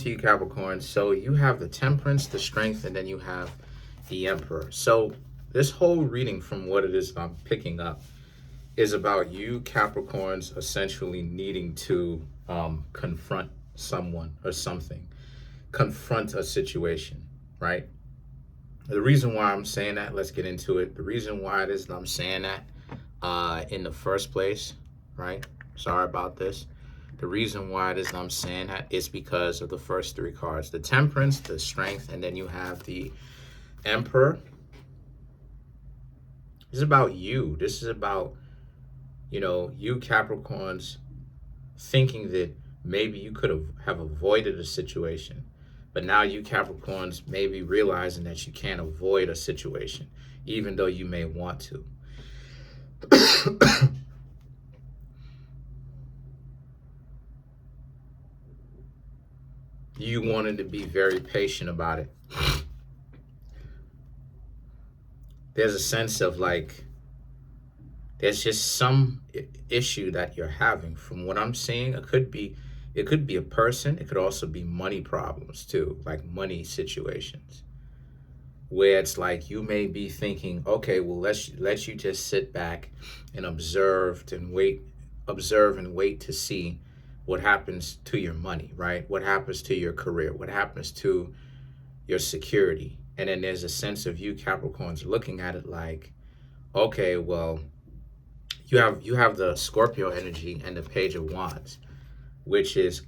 to you, Capricorn. So you have the Temperance, the Strength, and then you have the Emperor. So this whole reading, from what it is I'm picking up, is about you, Capricorns, essentially needing to confront someone or something, confront a situation, right? The reason why I'm saying that, let's get into it. The reason why it is that I'm saying that in the first place, right? Sorry about this. The reason why it is that I'm saying that is because of the first three cards: the Temperance, the Strength, and then you have the Emperor. This is about you. This is about, you Capricorns thinking that maybe you could have avoided a situation. But now you Capricorns may be realizing that you can't avoid a situation, even though you may want to. You wanted to be very patient about it. There's a sense of like, there's just some issue that you're having. From what I'm seeing, it could be a person. It could also be money problems too, like money situations, where it's like you may be thinking, okay, well, let you just sit back and observe and wait to see what happens to your money, right? What happens to your career? What happens to your security? And then there's a sense of you Capricorns looking at it like, okay, well, you have the Scorpio energy and the Page of Wands, which is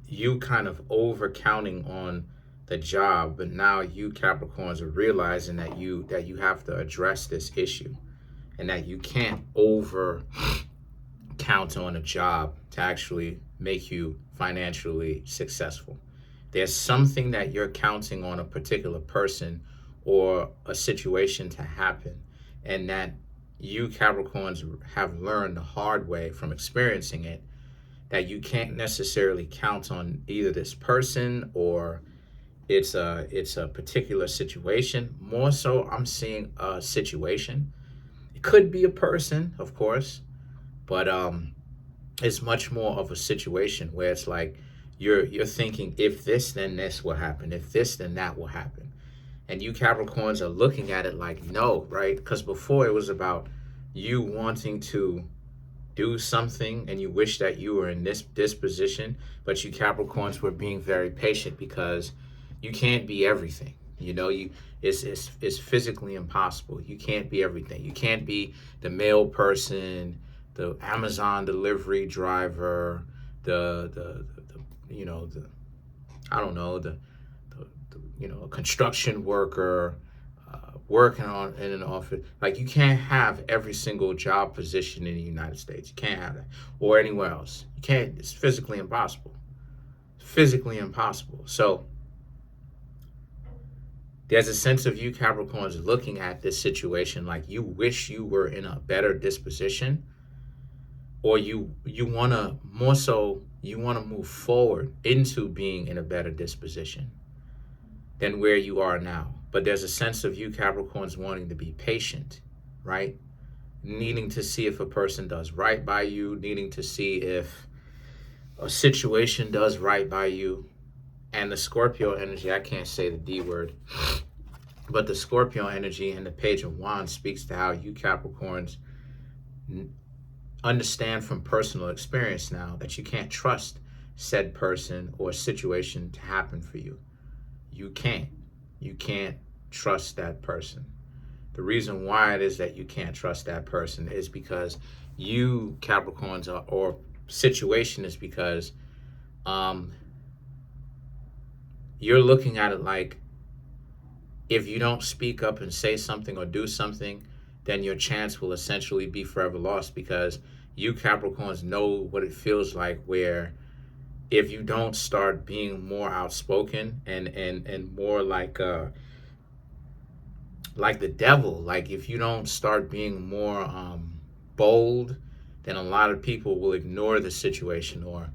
you kind of over counting on the job, but now you Capricorns are realizing that you have to address this issue, and that you can't over count on a job to actually make you financially successful. There's something that you're counting on a particular person or a situation to happen, and that you Capricorns have learned the hard way from experiencing it, that you can't necessarily count on either this person or it's a particular situation. More so, I'm seeing a situation. It could be a person, of course, but it's much more of a situation where it's like you're thinking, if this, then this will happen. If this, then that will happen. And you Capricorns are looking at it like, no, right? Because before it was about you wanting to do something and you wish that you were in this position, but you Capricorns were being very patient because you can't be everything. It's physically impossible. You can't be everything. You can't be the mail person, the Amazon delivery driver, the I don't know, the a construction worker, working in an office. Like, you can't have every single job position in the United States. You can't have that, or anywhere else. You can't. It's physically impossible. Physically impossible. So there's a sense of you Capricorns looking at this situation like you wish you were in a better disposition, or you want to, more so, you want to move forward into being in a better disposition than where you are now. But there's a sense of you Capricorns wanting to be patient, right? Needing to see if a person does right by you, needing to see if a situation does right by you. And the Scorpio energy, I can't say the D word, but the Scorpio energy and the Page of Wands speaks to how you Capricorns understand from personal experience now that you can't trust said person or situation to happen for you. You can't trust that person. The reason why it is that you can't trust that person is because you Capricorns or situation is because you're looking at it like, if you don't speak up and say something or do something, then your chance will essentially be forever lost, because you Capricorns know what it feels like, where if you don't start being more outspoken and more like the devil, like if you don't start being more bold, then a lot of people will ignore the situation or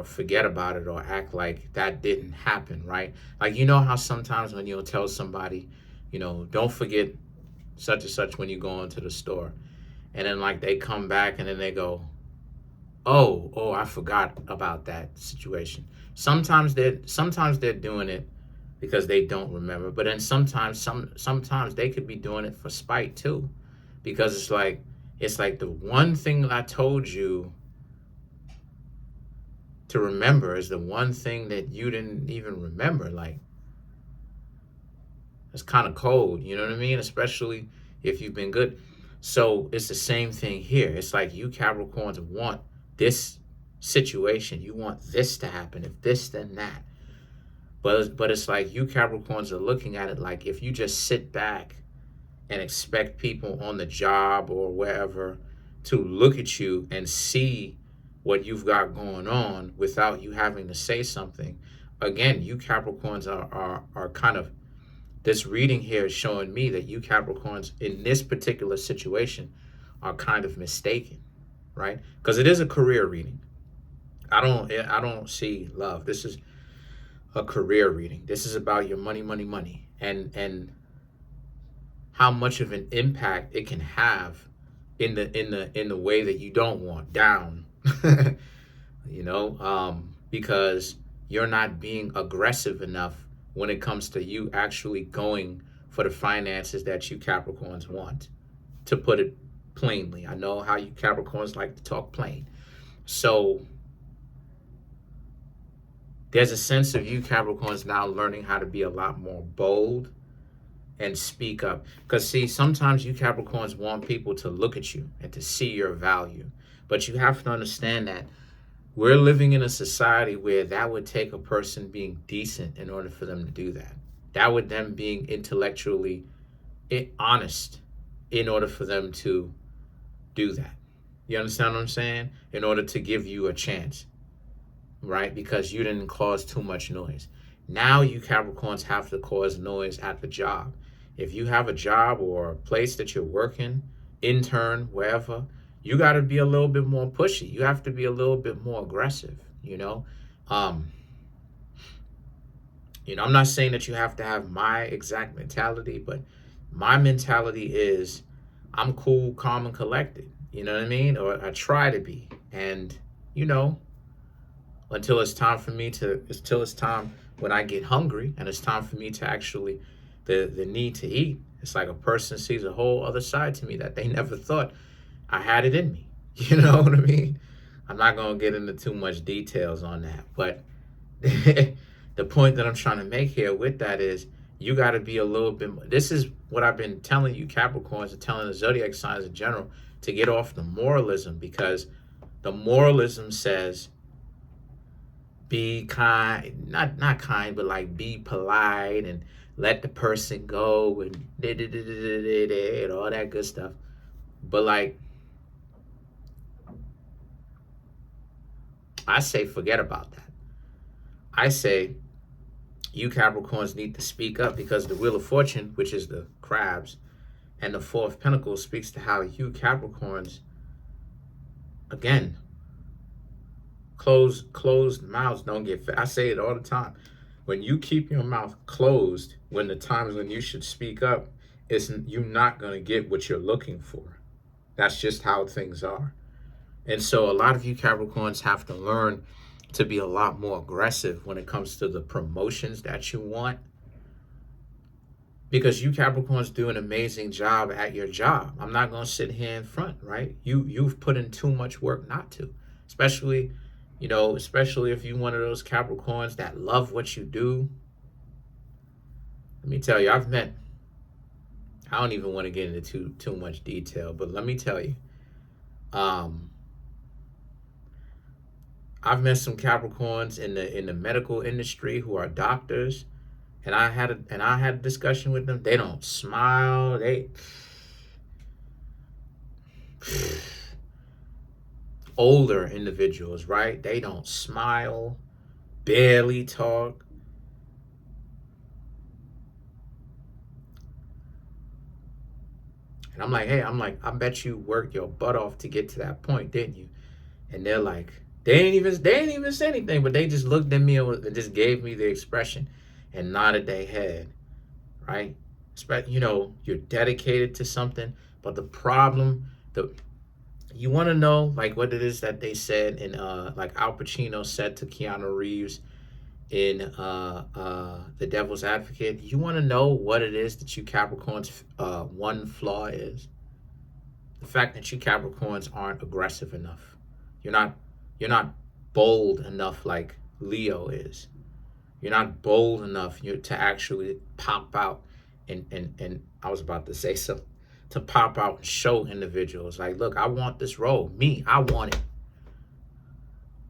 forget about it or act like that didn't happen, right? Like, how sometimes when you'll tell somebody, don't forget such and such when you go into the store, and then like they come back and then they go, oh, I forgot about that situation. Sometimes they're doing it because they don't remember, but then sometimes they could be doing it for spite too, because it's like the one thing that I told you to remember is the one thing that you didn't even remember. Like, it's kind of cold, you know what I mean? Especially if you've been good. So it's the same thing here. It's like you Capricorns want this situation. You want this to happen. If this, then that. But it's like you Capricorns are looking at it like if you just sit back and expect people on the job or wherever to look at you and see what you've got going on without you having to say something. Again, you Capricorns are kind of, this reading here is showing me that you Capricorns in this particular situation are kind of mistaken, right? Because it is a career reading. I don't see love. This is a career reading. This is about your money, money, money, and how much of an impact it can have in the way that you don't want down. Because you're not being aggressive enough when it comes to you actually going for the finances that you Capricorns want, to put it plainly. I know how you Capricorns like to talk plain. So there's a sense of you Capricorns now learning how to be a lot more bold and speak up. Because see, sometimes you Capricorns want people to look at you and to see your value. But you have to understand that we're living in a society where that would take a person being decent in order for them to do that. That would them being intellectually honest in order for them to do that. You understand what I'm saying? In order to give you a chance, right? Because you didn't cause too much noise. Now you Capricorns have to cause noise at the job. If you have a job or a place that you're working, intern, wherever, you got to be a little bit more pushy. You have to be a little bit more aggressive, I'm not saying that you have to have my exact mentality, but my mentality is I'm cool, calm, and collected. You know what I mean? Or I try to be. And, until it's time when I get hungry and it's time for me to actually, the need to eat. It's like a person sees a whole other side to me that they never thought I had it in me. You know what I mean? I'm not going to get into too much details on that. But the point that I'm trying to make here with that is you got to be a little bit more. This is what I've been telling you Capricorns and telling the zodiac signs in general, to get off the moralism, because the moralism says be kind, not kind, but like be polite and let the person go and all that good stuff. But like, I say forget about that. I say you Capricorns need to speak up, because the Wheel of Fortune, which is the crabs, and the Four of Pentacles speaks to how you Capricorns, again, closed mouths don't get fed. I say it all the time. When you keep your mouth closed, when the times when you should speak up, you're not going to get what you're looking for. That's just how things are. And so a lot of you Capricorns have to learn to be a lot more aggressive when it comes to the promotions that you want. Because you Capricorns do an amazing job at your job. I'm not going to sit here in front, right? You've put in too much work not to. Especially if you're one of those Capricorns that love what you do. Let me tell you, I don't even want to get into too much detail, but let me tell you, I've met some Capricorns in the medical industry who are doctors, and I had a discussion with them. They don't smile. They older individuals, right? They don't smile, barely talk. And I'm like, hey, I bet you worked your butt off to get to that point, didn't you? And they're like, they ain't even say anything, but they just looked at me and just gave me the expression and nodded their head, right? You're dedicated to something, but the problem, you want to know like what it is that they said, and like Al Pacino said to Keanu Reeves in the Devil's Advocate. You want to know what it is that you Capricorns' one flaw is? The fact that you Capricorns aren't aggressive enough. You're not you're not bold enough like Leo is. You're not bold enough to actually pop out and I was about to say so, to pop out and show individuals like, look, I want this role. Me, I want it.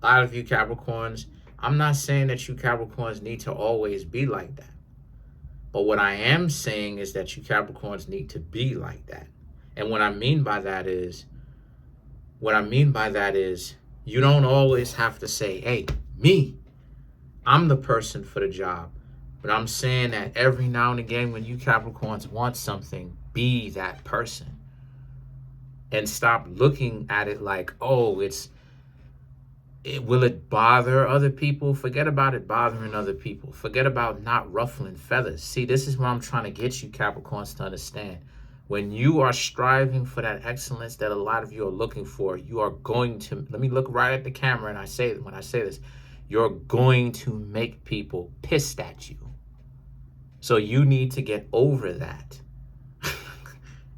A lot of you Capricorns, I'm not saying that you Capricorns need to always be like that. But what I am saying is that you Capricorns need to be like that. And what I mean by that is, you don't always have to say, hey, me, I'm the person for the job. But I'm saying that every now and again when you Capricorns want something, be that person. And stop looking at it like, oh, will it bother other people? Forget about it bothering other people. Forget about not ruffling feathers. See, this is what I'm trying to get you Capricorns to understand. When you are striving for that excellence that a lot of you are looking for, you are going to, let me look right at the camera and when I say this, you're going to make people pissed at you. So you need to get over that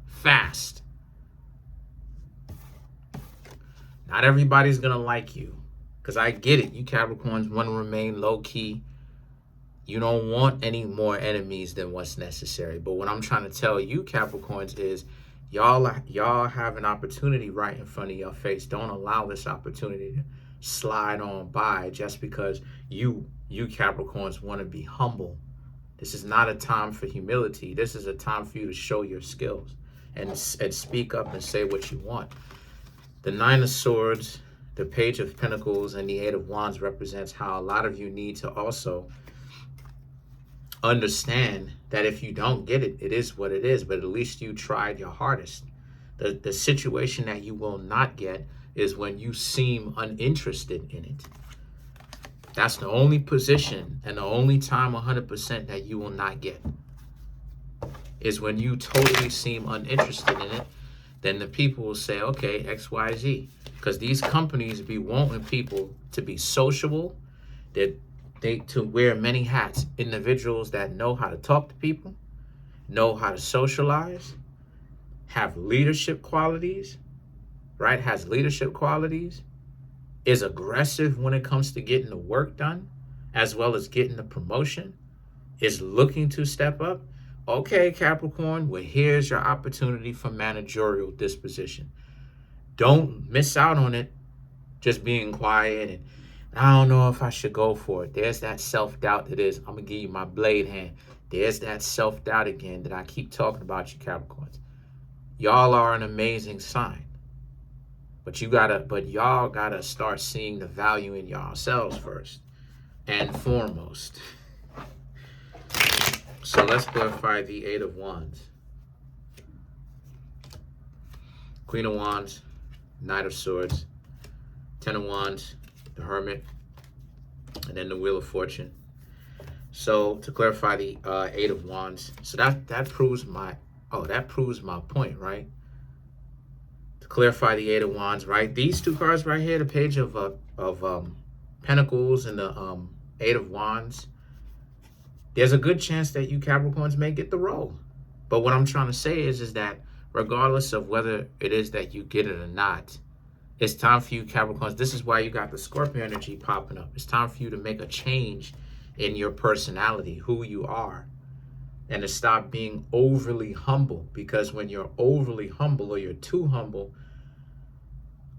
fast. Not everybody's going to like you. Because I get it. You Capricorns want to remain low-key. You don't want any more enemies than what's necessary. But what I'm trying to tell you Capricorns is y'all have an opportunity right in front of your face. Don't allow this opportunity to slide on by just because you Capricorns want to be humble. This is not a time for humility. This is a time for you to show your skills and speak up and say what you want. The Nine of Swords, the Page of Pentacles, and the Eight of Wands represents how a lot of you need to also understand that if you don't get it, it is what it is, but at least you tried your hardest. The situation that you will not get is when you seem uninterested in it. That's the only position and the only time 100% that you will not get is when you totally seem uninterested in it. Then the people will say, okay, X, Y, Z. Because these companies be wanting people to be sociable, to wear many hats. Individuals that know how to talk to people, know how to socialize, have leadership qualities, right? Has leadership qualities, is aggressive when it comes to getting the work done, as well as getting the promotion, is looking to step up. Okay, Capricorn, well, here's your opportunity for managerial disposition. Don't miss out on it just being quiet and I don't know if I should go for it. There's that self-doubt that is, I'm going to give you my blade hand. There's that self-doubt again that I keep talking about, you Capricorns. Y'all are an amazing sign. But y'all gotta start seeing the value in yourselves first and foremost. So let's clarify the Eight of Wands. Queen of Wands, Knight of Swords, Ten of Wands, the Hermit, and then the Wheel of Fortune. So to clarify the Eight of Wands, so that proves my point, right? To clarify the Eight of Wands, right? These two cards right here, the Page of Pentacles and the Eight of Wands. There's a good chance that you Capricorns may get the role. But what I'm trying to say is that regardless of whether it is that you get it or not, it's time for you Capricorns. This is why you got the Scorpio energy popping up. It's time for you to make a change in your personality, who you are, and to stop being overly humble. Because when you're overly humble or you're too humble,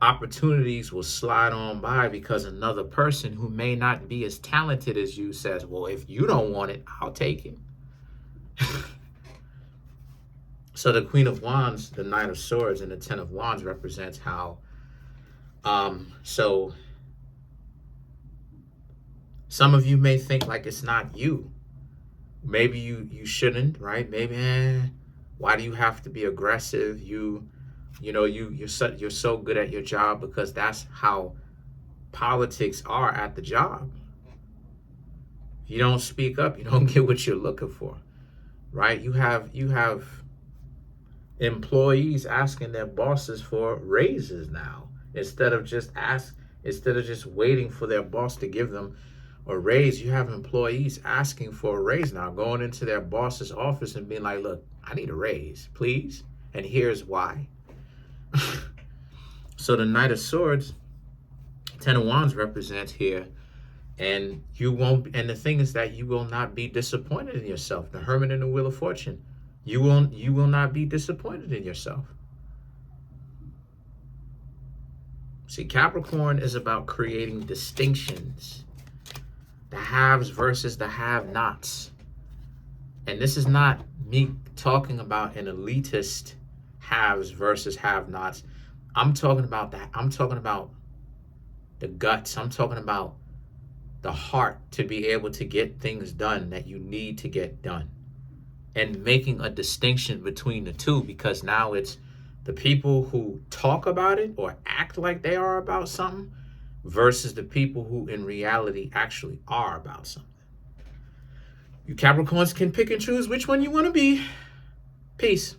opportunities will slide on by because another person who may not be as talented as you says, well, if you don't want it, I'll take it. So the Queen of Wands, the Knight of Swords, and the Ten of Wands represents how, so some of you may think like it's not you. Maybe you shouldn't, right? Maybe, why do you have to be aggressive? You're so good at your job because that's how politics are at the job. If you don't speak up, you don't get what you're looking for, right? You have employees asking their bosses for raises now instead of just waiting for their boss to give them a raise. You have employees asking for a raise now, going into their boss's office and being like, look, I need a raise, please. And here's why. So the Knight of Swords, Ten of Wands represents here. And you won't, and the thing is that you will not be disappointed in yourself. The Hermit and the Wheel of Fortune. You will not be disappointed in yourself. See, Capricorn is about creating distinctions. The haves versus the have-nots. And this is not me talking about an elitist haves versus have-nots. I'm talking about that. I'm talking about the guts. I'm talking about the heart to be able to get things done that you need to get done. And making a distinction between the two, because now it's the people who talk about it or act like they are about something versus the people who in reality actually are about something. You Capricorns can pick and choose which one you want to be. Peace.